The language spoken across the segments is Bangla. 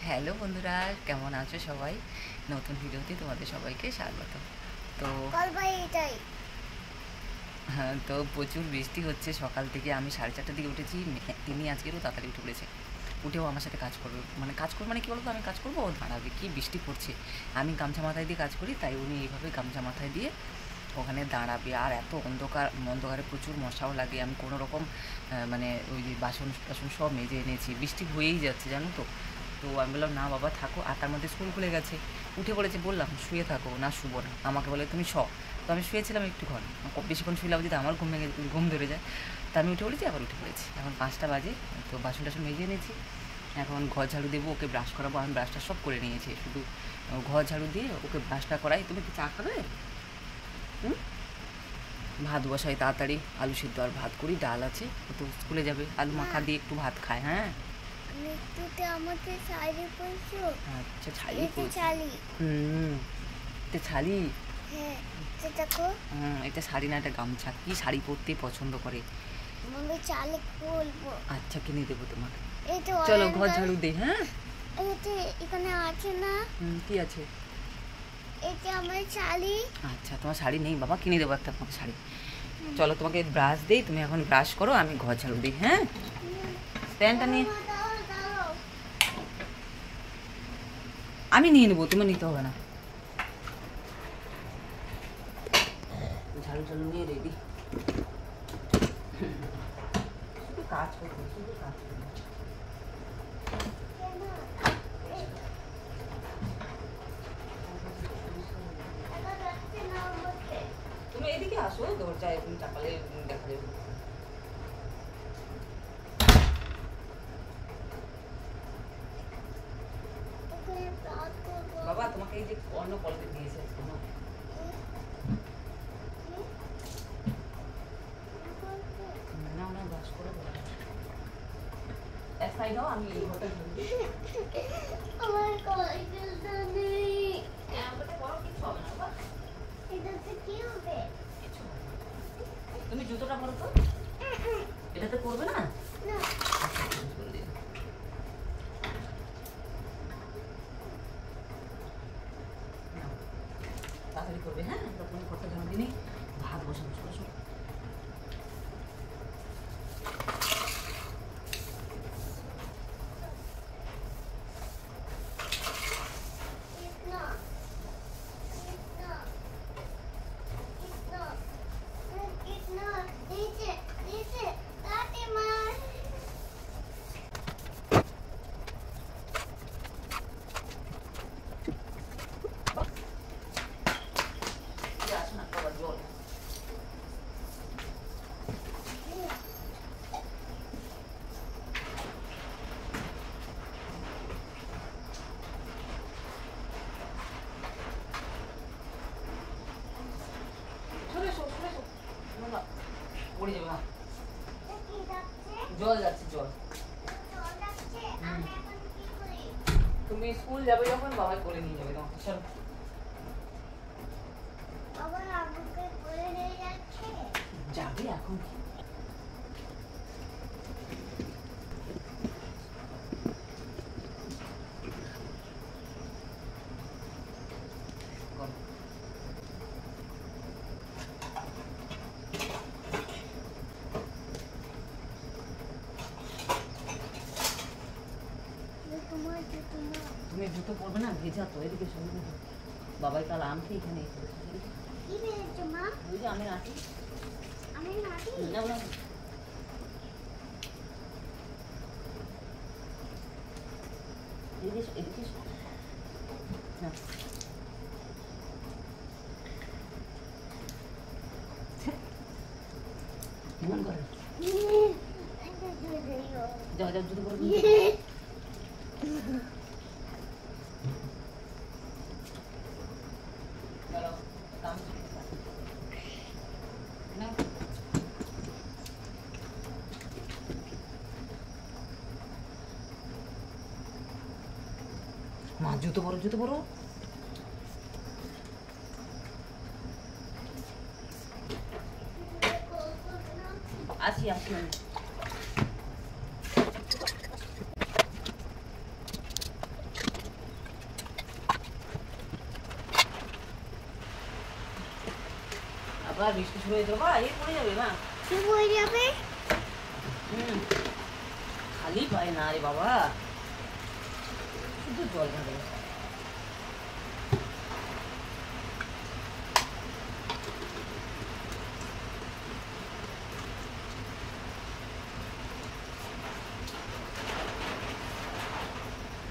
হ্যালো বন্ধুরা, কেমন আছো সবাই? নতুন ভিডিওতে তোমাদের সবাইকে স্বাগত। তো হ্যাঁ, তো প্রচুর বৃষ্টি হচ্ছে সকাল থেকে। আমি 4:30টার দিকে উঠেছি। তিনি আজকেরও তাড়াতাড়ি উঠে পড়েছে। উঠেও আমার সাথে কাজ করবে, কাজ করবে কী বলতো, আমি কাজ করবো, ও দাঁড়াবে। কি বৃষ্টি পড়ছে, আমি গামছা মাথায় দিয়ে কাজ করি, তাই উনি এইভাবে গামছা মাথায় দিয়ে ওখানে দাঁড়াবে। আর এত অন্ধকারে প্রচুর মশাও লাগে। আমি কোনো রকম ওই যে বাসন টাসন সব মেজে এনেছি, বৃষ্টি হয়েই যাচ্ছে জানো তো। তো আমি বললাম না বাবা থাকো, আর তার মধ্যে স্কুল খুলে গেছে। উঠে পড়েছে, বললাম শুয়ে থাকো, না শুবো না, আমাকে বলে তুমি তো আমি শুয়েছিলাম একটুক্ষণ, বেশিক্ষণ শুইলাম যদি আমার ঘুম ধরে যায়। তা আমি উঠে পড়েছি, আবার উঠে পড়েছি। এখন 5টা বাজে। তো বাসন টাসন মেজে এনেছি, এখন ঘর ঝাড়ু দেবো, ওকে ব্রাশ করাবো। আমি ব্রাশটা সব করে নিয়েছি, শুধু ঘর ঝাড়ু দিয়ে ওকে ব্রাশটা করাই। তুমি কি চা খাবে? ভাত বসাই তাড়াতাড়ি, আলু সিদ্ধ আর ভাত করি, ডাল আছে, ও তো স্কুলে যাবে, আলু মাখা দিয়ে একটু ভাত খায়। হ্যাঁ আমাকে শাড়ি পরছো? আচ্ছা ছালি এটা ছালি। হ্যাঁ দেখো। এটা শাড়ি না, এটা গামছা। কি শাড়ি পরতে পছন্দ করে? আমি চালি পরবো। আচ্ছা কিনে দেবো তোমাকে। এটা চলো ঘর ঝাড়ু দে। হ্যাঁ এটা এখানে আছে না? কি আছে? এটা আমার শাড়ি। আচ্ছা তোমার শাড়ি নেই বাবা, কিনে দেবো একটা তোমাকে শাড়ি। চলো তোমাকে ব্রাশ দেই, তুমি এখন ব্রাশ করো, আমি ঘর ঝাড়ু দিই। হ্যাঁ স্ট্যান্ডটা নিয়ে আমি নিয়ে নেবো, তোমার নিতে হবে না। ঝাড়ু ঝাড়ু নিয়ে রেডি, শুধু কাজ করবো, শুধু কাজ করবো। তুমি এদিকে আসো, দরজায় তুমি চাপালে দেখা যাবে। বাবা তোমাকে এই যে অন্য কলকে দিয়েছে, না বাস করে এক সাইড হও, আমি এই ঘরটা আমার কলটা নেই। বড় কিছু হবে না বাবা, এটাতে কি হবে? তুমি জুতোটা পরো তো, এটাতে করবে না। না তাড়াতাড়ি করবে। হ্যাঁ তখন কথা জন্মদিনে ভাত বসাবো। পড়ে যাবে না, জল যাচ্ছে জল। তুমি স্কুল যাবে যখন বাবাই করে নিয়ে যাবে তোমাকে। চলো যাবে এখন। তুমি জুতো পরবে না, ভেজা তো। এদিকে শুনবে বাবাই কাল আমকে এখানে ওই যে আমি নাটি না না এদিকে না মন করে যাও যাও জুতো পরবে। মা জুতো পরো, জুতো পরো। আসি আসি আমি। আবার বৃষ্টি শুরু হয়ে যাবে, এই পড়ে যাবে মা। কি হয়ে যাবে? খালি পায় না রে বাবা, শুধু জল ঢালে।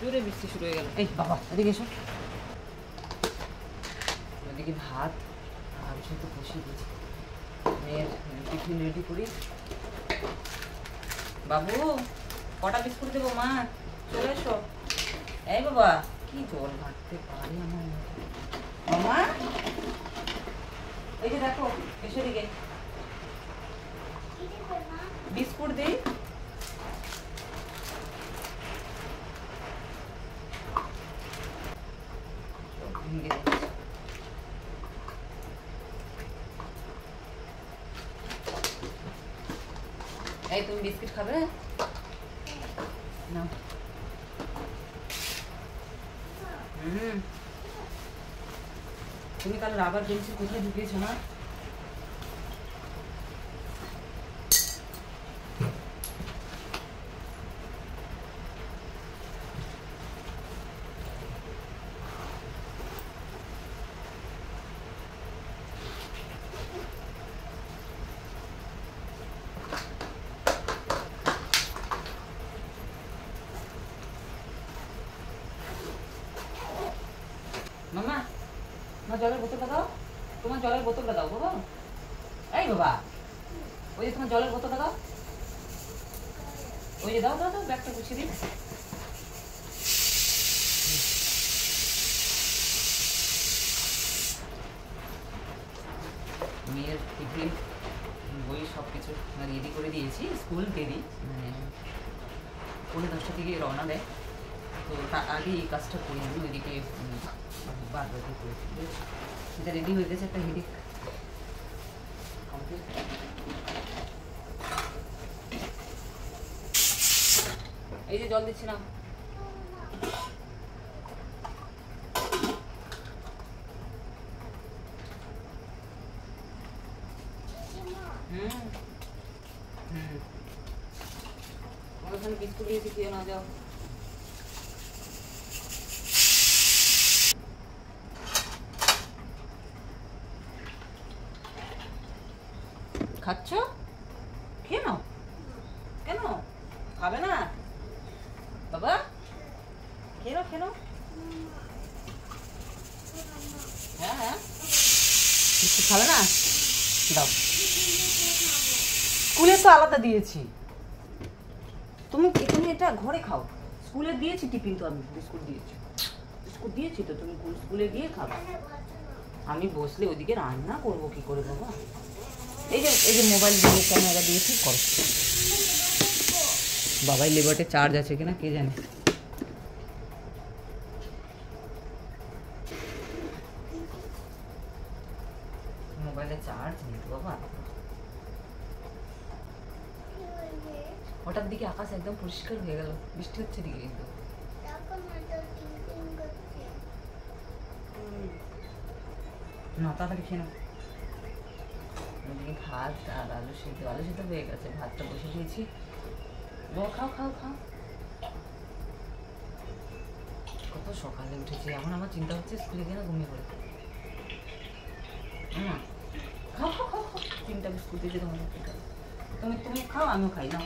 জোরে বৃষ্টি শুরু হয়ে গেল। এই বাবা এদিকে এসো, ওদিকে ভাত আর শুধু বসিয়ে দিয়েছি, মেয়ের টিফিন রেডি করি। বাবু কটা বিস্কুট দেবো মা? চলে এসো। এই বাবা কি জল ঘাটতে পারি আমার মামা, এই যে দেখো এসে দিকে বিস্কুট দিই। এই তুমি বিস্কিট খাবে না? তুমি কাল রাবার পেন্সিল কোথায় ঢুকিয়েছো না? মামা তোমার জলের বোতলটা দাও, তোমার জলের বোতলটা দাও বাবা। এই বাবা ওই যে তোমার জলের বোতলটা দাও, ওই যে দাও দাও দাও, ব্যাগটা গুছিয়ে দিন। মেয়ের টিফিন বই সব কিছু রেডি করে দিয়েছি, স্কুল দেরি মানে 9:30 থেকে রওনা দেয়, তো তার আগে এই কাজটা করি আমি। ওইদিকে বারবার করে এটা রেডি হয়ে গেছে, একটা হেডিক কমপ্লিট। এই যে জল দিচ্ছি না। ওখানে বিস্কুট দিয়েছি, খেয়ে না যাও। খাচ্ছ? খেয়ে নাও। কেন খাবে না বাবা? খেয়ে নাও খেয়ে নাও। হ্যাঁ হ্যাঁ বিস্কুট খাবে না? দাও, স্কুলে তো আলাদা দিয়েছি। তুমি তুমি এটা ঘরে খাও, স্কুলে দিয়েছি টিফিন তো, আমি বিস্কুট দিয়েছি, বিস্কুট দিয়েছি তো, তুমি স্কুলে গিয়ে খাবে। আমি বসলে ওদিকে রান্না করবো কি করে বাবা? এই যে মোবাইল দিয়ে ক্যামেরা দিয়ে ঠিক করো। বাবাই লেবারটে চার্জ আছে কিনা কে জানে। মোবাইলে চার্জ নেই বাবা। হঠাৎ দিকে আকাশ একদম পরিষ্কার হয়ে গেল, বৃষ্টি হচ্ছে দিকে কিন্তু। না তাড়াতাড়ি খেয়ে নাও। ওদিকে ভাত আর আলু সিদ্ধ হয়ে গেছে, ভাতটা বসে দিয়েছি। খাও খাও খাও। কত সকালে উঠেছি, এখন আমার চিন্তা হচ্ছে স্কুলে গিয়ে না ঘুমিয়ে পড়ে। খাও খাও খাও খাও, 3টা বিস্কুট দিয়েছি তোমার। তুমি তুমি খাও, আমিও খাই না।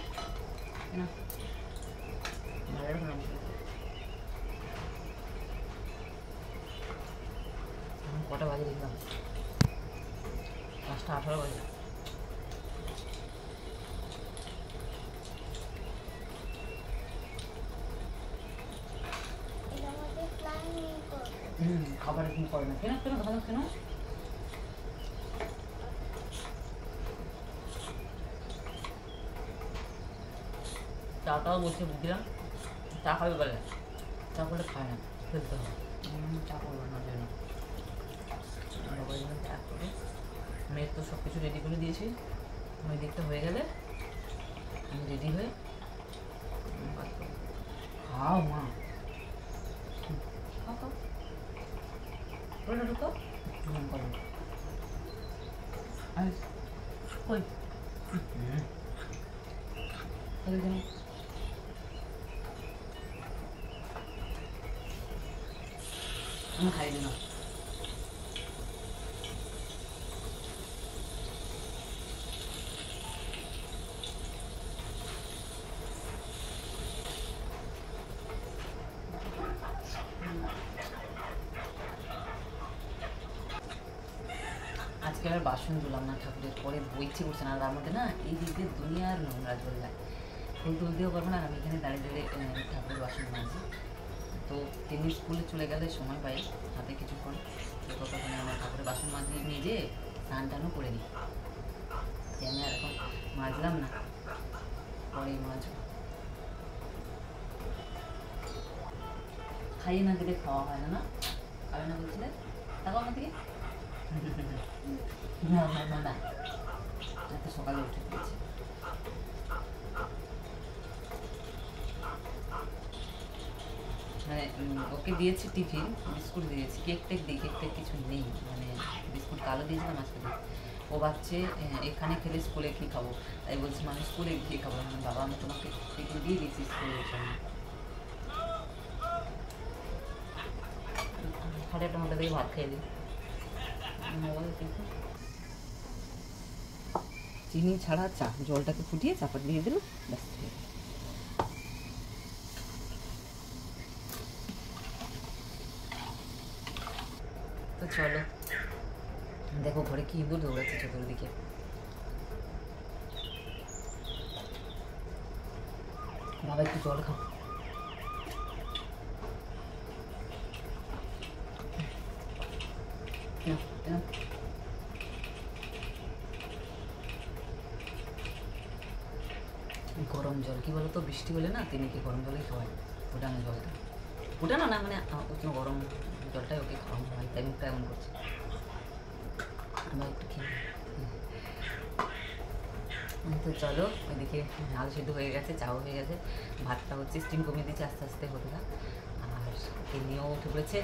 কটা বাজে দেখলাম? 5:18 বাজে। খাবার এখন করে না, কেন কেন ভালো কেন? চাটাও বলছে বুঝলাম, চা খাবে বলে, চা করলে খায় না, ফেলতে হবে। চা করবো না জন্য চা করে মেয়ের তো সব কিছু রেডি করে দিয়েছি। ওই দিকটা হয়ে গেলে আমি রেডি হয়ে খাও মা, খাও খাও ঢুকো করো। কই আমি খাই দিন আজকে আর বাসন ধুলাম না, ঠাকুরের পরে বইছে করছে না, আর তার মধ্যে না এই দিক দিয়ে দুনিয়ার নোংরা জল যায়, ফুল তুলতেও পারবো না। আর আমি এখানে দাঁড়িয়ে দাঁড়িয়ে ঠাকুরের বাসন মাঝি। তো তিনি স্কুলে চলে গেলে সময় পাই হাতে কিছুক্ষণ, তো ততক্ষণে আমার ঠাকুরের বাসন মাঝি মেজে স্নান টানও করে নিই, যে আমি আর এখন মাজলাম না, পরেই মাজবো। খাইয়ে না দিলে খাওয়া হয় না, না খাবে না বলছিলে, তাও আমার দিকে না না না না, এত সকালে উঠে পড়েছি। মানে ওকে দিয়েছি টিফিন, বিস্কুট দিয়েছি, কেক টেক দিই, কেক টেক কিছু নেই, মানে বিস্কুট কালো দিয়েছিলাম আজকে দিই। ও ভাবছে এখানে খেলে স্কুলে কী খাবো, তাই বলছি মানে স্কুলে গিয়ে খাবো। মানে বাবা আমি তোমাকে টিফিন দিয়ে দিয়েছি স্কুলের জন্য। 8:30 মধ্যে দিয়ে ভাত খেয়ে দিই, চিনি ছাড়া চা, জলটাকে ফুটিয়ে চাপা দিয়ে দিল, ব্যাস হয়ে গেল। তো চলো দেখো ঘরে কি ইঁদুর দৌড়াচ্ছে চতুর্দিকে। বাবা একটু জল খাও। গরম জল কি বলতো, বৃষ্টি হলে না তিনি কি গরম জলেই খাওয়ায়, ফুটানো জলটা, ফুটানো না মানে গরম জলটাই ওকে খাওয়ানো হয়, তাই মুখটা এমন করছে। আমরা একটু খেয়ে তো চলো, ওইদিকে আলু সিদ্ধ হয়ে গেছে, চাও হয়ে গেছে, ভাতটা হচ্ছে, স্টিম কমিয়ে দিচ্ছে আস্তে আস্তে হতে থাক। আর তিনিও উঠে পড়েছে,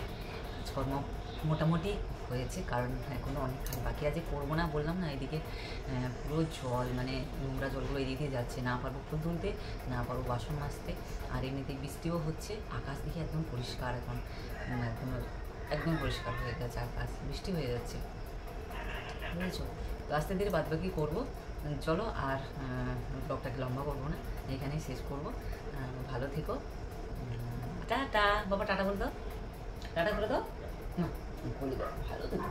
কাজকর্ম মোটামুটি হয়েছে, কারণ এখনও অনেক কাজ বাকি আছে, করবো না বললাম না। এদিকে পুরো জল, মানে নোংরা জলগুলো এদিকে যাচ্ছে, না পারবো ফুল তুলতে, না পারবো বাসন মাজতে। আর এমনিতে বৃষ্টিও হচ্ছে, আকাশ দিকে একদম পরিষ্কার, এখন একদম একদম পরিষ্কার হয়ে গেছে আকাশ, বৃষ্টি হয়ে যাচ্ছে, বুঝেছো। তো আস্তে ধীরে বাদ বাকি করবো। চলো আর ব্লগটাকে লম্বা করবো না, এখানেই শেষ করবো। ভালো থেকো, টাটা। বাবা টাটা বলে দাও, টাটা করে দাও না, বলি দাও, ভালো থেকো।